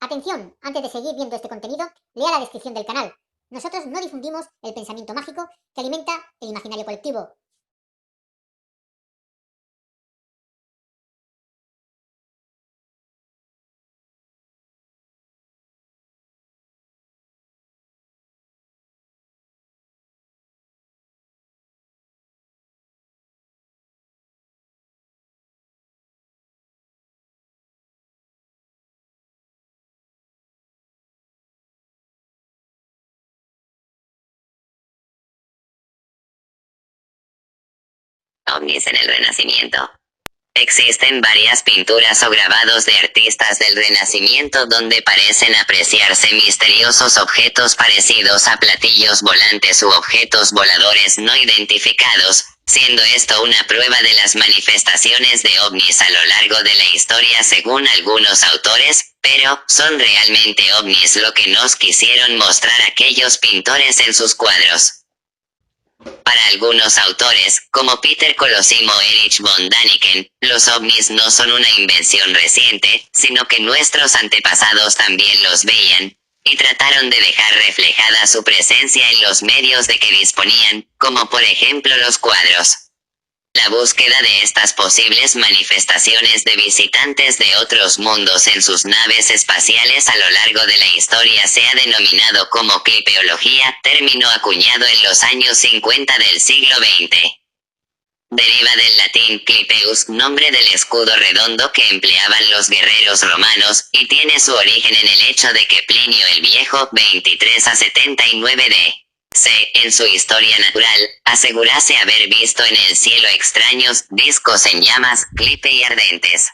Atención, antes de seguir viendo este contenido, lea la descripción del canal. Nosotros no difundimos el pensamiento mágico que alimenta el imaginario colectivo. Ovnis en el Renacimiento. Existen varias pinturas o grabados de artistas del Renacimiento donde parecen apreciarse misteriosos objetos parecidos a platillos volantes u objetos voladores no identificados, siendo esto una prueba de las manifestaciones de ovnis a lo largo de la historia según algunos autores, pero ¿son realmente ovnis lo que nos quisieron mostrar aquellos pintores en sus cuadros? Para algunos autores, como Peter Colosimo o Erich von Däniken, los ovnis no son una invención reciente, sino que nuestros antepasados también los veían, y trataron de dejar reflejada su presencia en los medios de que disponían, como por ejemplo los cuadros. La búsqueda de estas posibles manifestaciones de visitantes de otros mundos en sus naves espaciales a lo largo de la historia se ha denominado como clipeología, término acuñado en los años 50 del siglo XX. Deriva del latín clipeus, nombre del escudo redondo que empleaban los guerreros romanos, y tiene su origen en el hecho de que Plinio el Viejo, 23 a 79 en su Historia Natural, asegurase haber visto en el cielo extraños discos en llamas, clipe y ardentes.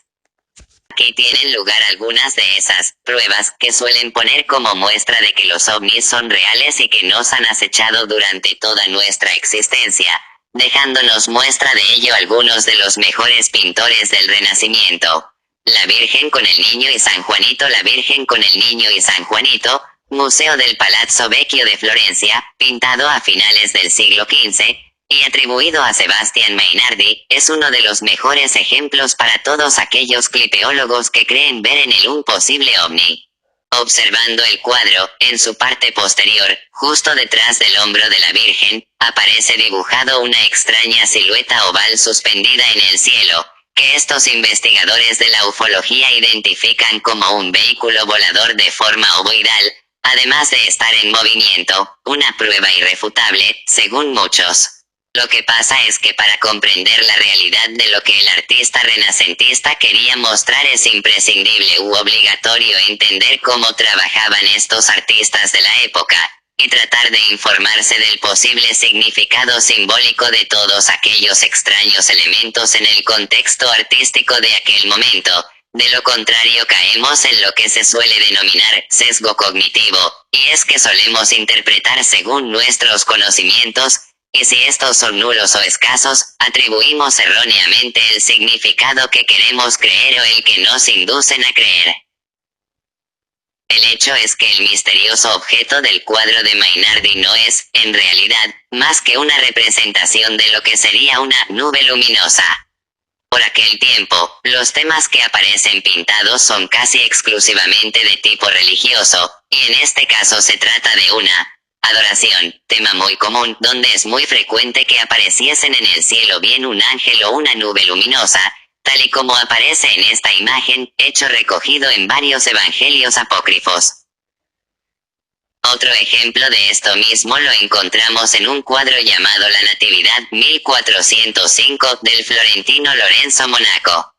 Aquí tienen lugar algunas de esas pruebas que suelen poner como muestra de que los ovnis son reales y que nos han acechado durante toda nuestra existencia, dejándonos muestra de ello algunos de los mejores pintores del Renacimiento. La Virgen con el Niño y San Juanito. La Virgen con el Niño y San Juanito, Museo del Palazzo Vecchio de Florencia, pintado a finales del siglo XV, y atribuido a Sebastián Mainardi, es uno de los mejores ejemplos para todos aquellos clipeólogos que creen ver en él un posible ovni. Observando el cuadro, en su parte posterior, justo detrás del hombro de la Virgen, aparece dibujado una extraña silueta oval suspendida en el cielo, que estos investigadores de la ufología identifican como un vehículo volador de forma ovoidal, además de estar en movimiento, una prueba irrefutable, según muchos. Lo que pasa es que para comprender la realidad de lo que el artista renacentista quería mostrar es imprescindible u obligatorio entender cómo trabajaban estos artistas de la época, y tratar de informarse del posible significado simbólico de todos aquellos extraños elementos en el contexto artístico de aquel momento. De lo contrario caemos en lo que se suele denominar sesgo cognitivo, y es que solemos interpretar según nuestros conocimientos, y si estos son nulos o escasos, atribuimos erróneamente el significado que queremos creer o el que nos inducen a creer. El hecho es que el misterioso objeto del cuadro de Mainardi no es, en realidad, más que una representación de lo que sería una nube luminosa. Por aquel tiempo, los temas que aparecen pintados son casi exclusivamente de tipo religioso, y en este caso se trata de una adoración, tema muy común, donde es muy frecuente que apareciesen en el cielo bien un ángel o una nube luminosa, tal y como aparece en esta imagen, hecho recogido en varios evangelios apócrifos. Otro ejemplo de esto mismo lo encontramos en un cuadro llamado La Natividad, 1405, del florentino Lorenzo Monaco.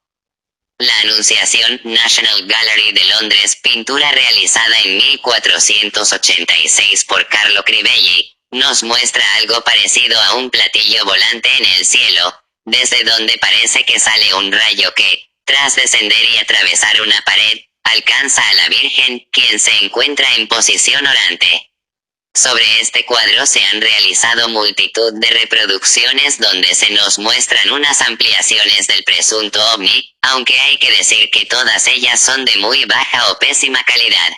La Anunciación, National Gallery de Londres, pintura realizada en 1486 por Carlo Crivelli, nos muestra algo parecido a un platillo volante en el cielo, desde donde parece que sale un rayo que, tras descender y atravesar una pared, alcanza a la Virgen, quien se encuentra en posición orante. Sobre este cuadro se han realizado multitud de reproducciones donde se nos muestran unas ampliaciones del presunto ovni, aunque hay que decir que todas ellas son de muy baja o pésima calidad.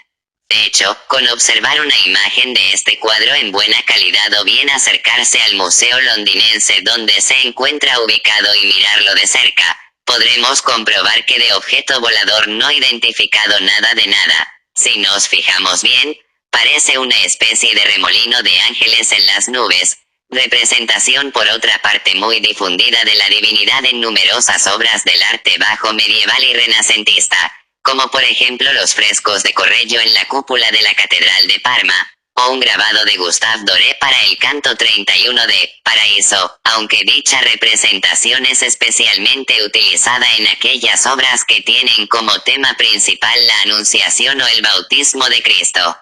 De hecho, con observar una imagen de este cuadro en buena calidad o bien acercarse al museo londinense donde se encuentra ubicado y mirarlo de cerca, podremos comprobar que de objeto volador no identificado nada de nada, Si nos fijamos bien, parece una especie de remolino de ángeles en las nubes, representación por otra parte muy difundida de la divinidad en numerosas obras del arte bajo medieval y renacentista, como por ejemplo los frescos de Correggio en la cúpula de la Catedral de Parma, o un grabado de Gustave Doré para el canto 31 de Paraíso, aunque dicha representación es especialmente utilizada en aquellas obras que tienen como tema principal la Anunciación o el bautismo de Cristo.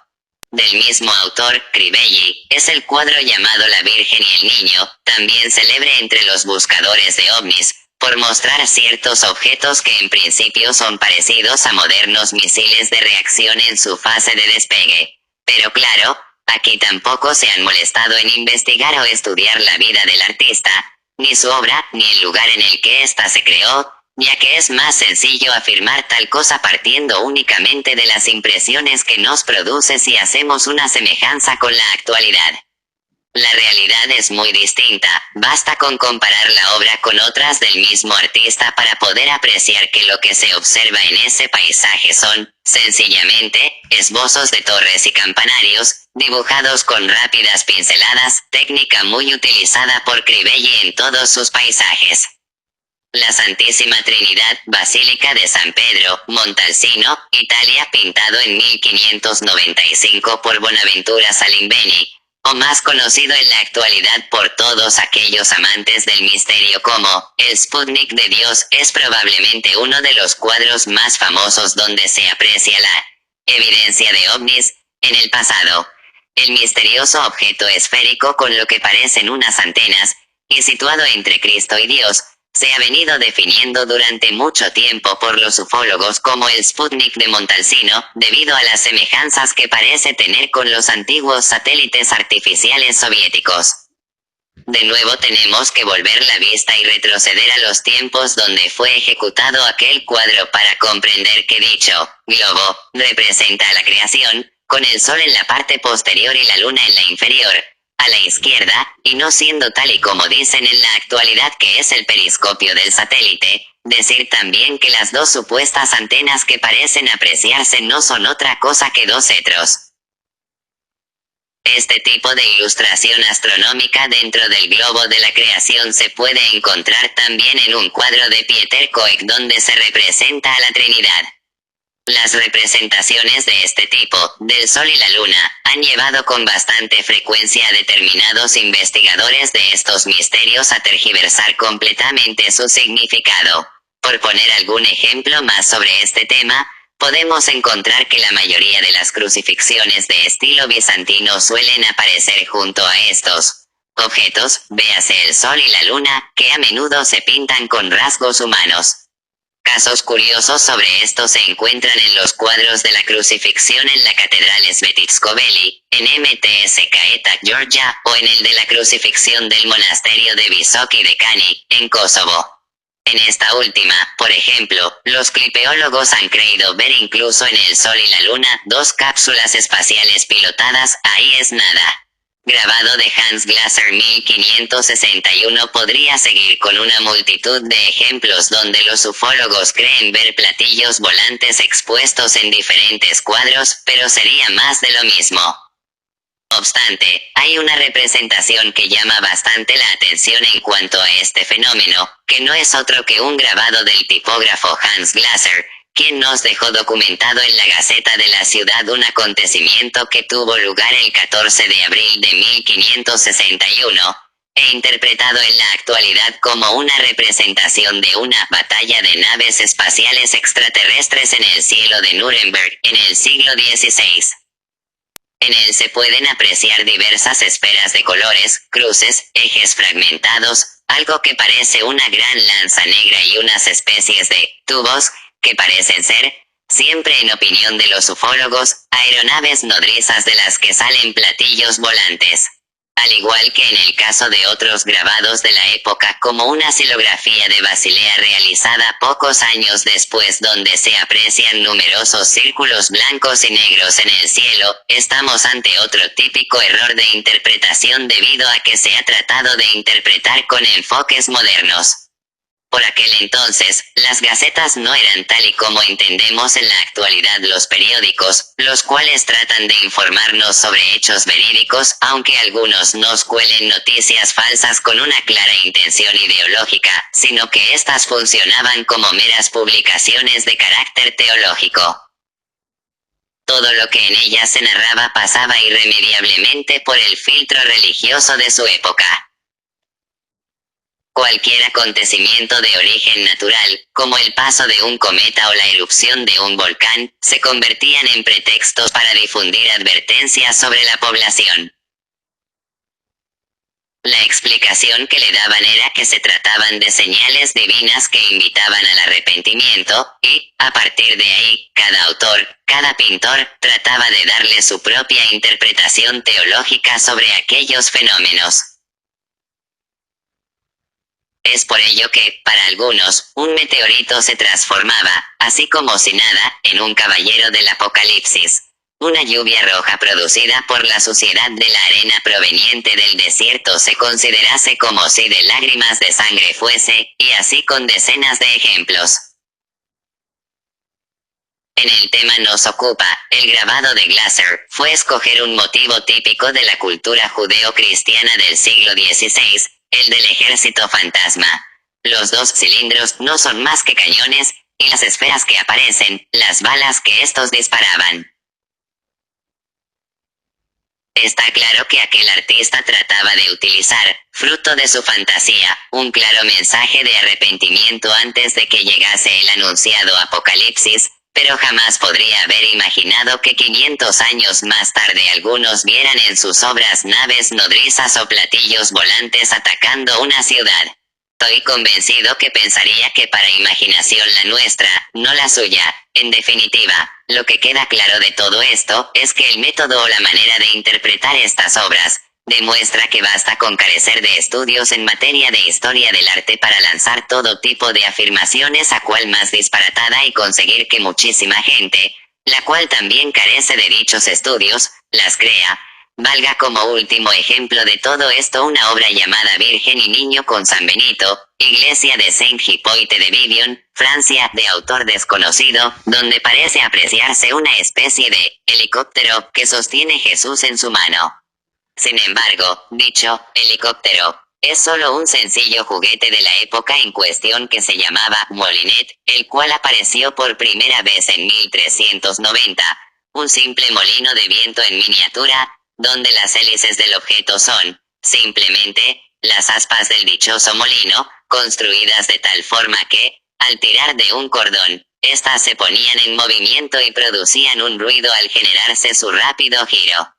Del mismo autor, Crivelli, es el cuadro llamado La Virgen y el Niño, también célebre entre los buscadores de ovnis, por mostrar ciertos objetos que en principio son parecidos a modernos misiles de reacción en su fase de despegue. Pero claro, aquí tampoco se han molestado en investigar o estudiar la vida del artista, ni su obra, ni el lugar en el que ésta se creó, ya que es más sencillo afirmar tal cosa partiendo únicamente de las impresiones que nos produce si hacemos una semejanza con la actualidad. La realidad es muy distinta, basta con comparar la obra con otras del mismo artista para poder apreciar que lo que se observa en ese paisaje son, sencillamente, esbozos de torres y campanarios, dibujados con rápidas pinceladas, técnica muy utilizada por Crivelli en todos sus paisajes. La Santísima Trinidad, Basílica de San Pedro, Montalcino, Italia, pintado en 1595 por Bonaventura Salimbeni, o más conocido en la actualidad por todos aquellos amantes del misterio como el Sputnik de Dios, es probablemente uno de los cuadros más famosos donde se aprecia la evidencia de ovnis en el pasado. El misterioso objeto esférico con lo que parecen unas antenas, y situado entre Cristo y Dios, se ha venido definiendo durante mucho tiempo por los ufólogos como el Sputnik de Montalcino, debido a las semejanzas que parece tener con los antiguos satélites artificiales soviéticos. De nuevo tenemos que volver la vista y retroceder a los tiempos donde fue ejecutado aquel cuadro para comprender que dicho globo representa la creación, con el sol en la parte posterior y la luna en la inferior, a la izquierda, y no siendo tal y como dicen en la actualidad que es el periscopio del satélite, decir también que las dos supuestas antenas que parecen apreciarse no son otra cosa que dos cetros. Este tipo de ilustración astronómica dentro del globo de la creación se puede encontrar también en un cuadro de Pieter Coek donde se representa a la Trinidad. Las representaciones de este tipo, del Sol y la Luna, han llevado con bastante frecuencia a determinados investigadores de estos misterios a tergiversar completamente su significado. Por poner algún ejemplo más sobre este tema, podemos encontrar que la mayoría de las crucifixiones de estilo bizantino suelen aparecer junto a estos objetos, véase el Sol y la Luna, que a menudo se pintan con rasgos humanos. Casos curiosos sobre esto se encuentran en los cuadros de la crucifixión en la Catedral Svetitskobeli, en Mtsk, Georgia, o en el de la crucifixión del monasterio de Visoki de Kani, en Kosovo. En esta última, por ejemplo, los clipeólogos han creído ver incluso en el Sol y la Luna dos cápsulas espaciales pilotadas, ahí es nada. Grabado de Hans Glasser 1561 podría seguir con una multitud de ejemplos donde los ufólogos creen ver platillos volantes expuestos en diferentes cuadros, pero sería más de lo mismo. No obstante, hay una representación que llama bastante la atención en cuanto a este fenómeno, que no es otro que un grabado del tipógrafo Hans Glasser, quien nos dejó documentado en la Gaceta de la Ciudad un acontecimiento que tuvo lugar el 14 de abril de 1561, e interpretado en la actualidad como una representación de una batalla de naves espaciales extraterrestres en el cielo de Nuremberg, en el siglo XVI. En él se pueden apreciar diversas esferas de colores, cruces, ejes fragmentados, algo que parece una gran lanza negra y unas especies de tubos, que parecen ser, siempre en opinión de los ufólogos, aeronaves nodrizas de las que salen platillos volantes. Al igual que en el caso de otros grabados de la época como una xilografía de Basilea realizada pocos años después donde se aprecian numerosos círculos blancos y negros en el cielo, estamos ante otro típico error de interpretación debido a que se ha tratado de interpretar con enfoques modernos. Por aquel entonces, las gacetas no eran tal y como entendemos en la actualidad los periódicos, los cuales tratan de informarnos sobre hechos verídicos, aunque algunos nos cuelen noticias falsas con una clara intención ideológica, sino que éstas funcionaban como meras publicaciones de carácter teológico. Todo lo que en ellas se narraba pasaba irremediablemente por el filtro religioso de su época. Cualquier acontecimiento de origen natural, como el paso de un cometa o la erupción de un volcán, se convertían en pretextos para difundir advertencias sobre la población. La explicación que le daban era que se trataban de señales divinas que invitaban al arrepentimiento, y, a partir de ahí, cada autor, cada pintor, trataba de darle su propia interpretación teológica sobre aquellos fenómenos. Es por ello que, para algunos, un meteorito se transformaba, así como si nada, en un caballero del Apocalipsis. Una lluvia roja producida por la suciedad de la arena proveniente del desierto se considerase como si de lágrimas de sangre fuese, y así con decenas de ejemplos. En el tema nos ocupa, el grabado de Glasser, fue escoger un motivo típico de la cultura judeo-cristiana del siglo XVI, el del ejército fantasma. Los dos cilindros no son más que cañones, y las esferas que aparecen, las balas que estos disparaban. Está claro que aquel artista trataba de utilizar, fruto de su fantasía, un claro mensaje de arrepentimiento antes de que llegase el anunciado apocalipsis, pero jamás podría haber imaginado que 500 años más tarde algunos vieran en sus obras naves nodrizas o platillos volantes atacando una ciudad. Estoy convencido que pensaría que para imaginación la nuestra, no la suya. En definitiva, lo que queda claro de todo esto, es que el método o la manera de interpretar estas obras, demuestra que basta con carecer de estudios en materia de historia del arte para lanzar todo tipo de afirmaciones a cual más disparatada y conseguir que muchísima gente, la cual también carece de dichos estudios, las crea. Valga como último ejemplo de todo esto una obra llamada Virgen y Niño con San Benito, iglesia de Saint-Hippolyte de Vivion, Francia, de autor desconocido, donde parece apreciarse una especie de helicóptero que sostiene Jesús en su mano. Sin embargo, dicho helicóptero es solo un sencillo juguete de la época en cuestión que se llamaba molinet, el cual apareció por primera vez en 1390, un simple molino de viento en miniatura, donde las hélices del objeto son, simplemente, las aspas del dichoso molino, construidas de tal forma que, al tirar de un cordón, éstas se ponían en movimiento y producían un ruido al generarse su rápido giro.